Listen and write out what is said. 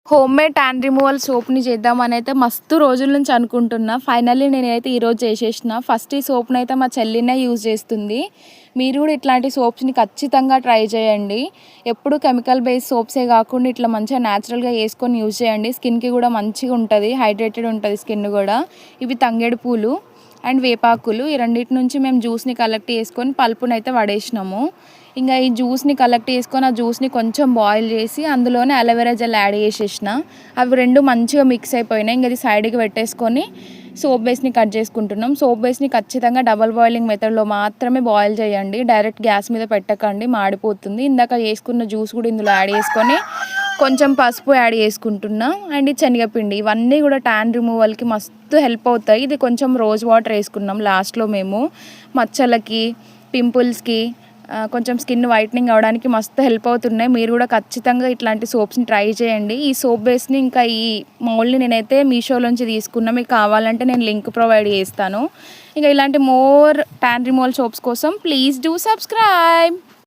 Homemade tan removal సోప్‌ని చేద్దామనైతే మస్తు రోజుల నుంచి అనుకుంటున్నా. ఫైనల్లీ నేనైతే ఈరోజు చేసేసిన. ఫస్ట్ ఈ సోప్‌నైతే మా చెల్లినే యూజ్ చేస్తుంది. మీరు కూడా ఇట్లాంటి సోప్స్‌ని ఖచ్చితంగా ట్రై చేయండి. ఎప్పుడు కెమికల్ బేస్ సోప్సే కాకుండా ఇట్లా మంచిగా న్యాచురల్‌గా చేసుకొని యూజ్ చేయండి. స్కిన్‌కి కూడా మంచిగా ఉంటుంది, హైడ్రేటెడ్ ఉంటుంది స్కిన్ కూడా. ఇవి తంగేడు పూలు అండ్ వేపాకులు ఈ రెండిటి నుంచి మేము జ్యూస్ని కలెక్ట్ చేసుకొని పల్పునైతే పడేసినాము. ఇంకా ఈ జ్యూస్ని కలెక్ట్ చేసుకొని ఆ జ్యూస్ని కొంచెం బాయిల్ చేసి అందులోనే అలోవెరా జెల్ యాడ్ చేసేసిన. అవి రెండు మంచిగా మిక్స్ అయిపోయినాయి. ఇంకా ఇది సైడ్కి పెట్టేసుకొని సోప్ బేస్ని కట్ చేసుకుంటున్నాం. సోప్ బేస్ని ఖచ్చితంగా డబల్ బాయిలింగ్ మెథడ్లో మాత్రమే బాయిల్ చేయండి. డైరెక్ట్ గ్యాస్ మీద పెట్టకండి, మాడిపోతుంది. ఇందాక చేసుకున్న జ్యూస్ కూడా ఇందులో యాడ్ చేసుకొని కొంచెం పసుపు యాడ్ చేసుకుంటున్నా అండ్ ఈ శనగపిండి. ఇవన్నీ కూడా ట్యాన్ రిమూవల్కి మస్తు హెల్ప్ అవుతాయి. ఇది కొంచెం రోజ్ వాటర్ వేసుకున్నాం లాస్ట్లో మేము. మచ్చలకి, పింపుల్స్కి, కొంచెం స్కిన్ వైట్నింగ్ అవ్వడానికి మస్తు హెల్ప్ అవుతున్నాయి. మీరు కూడా ఖచ్చితంగా ఇట్లాంటి సోప్స్ని ట్రై చేయండి. ఈ సోప్ బేస్ని ఇంకా ఈ మౌల్డ్ని నేనైతే మీషోలోంచి తీసుకున్నా. మీకు కావాలంటే నేను లింక్ ప్రొవైడ్ చేస్తాను. ఇంకా ఇలాంటి మోర్ ట్యాన్ రిమూవల్ సోప్స్ కోసం ప్లీజ్ డూ సబ్స్క్రైబ్.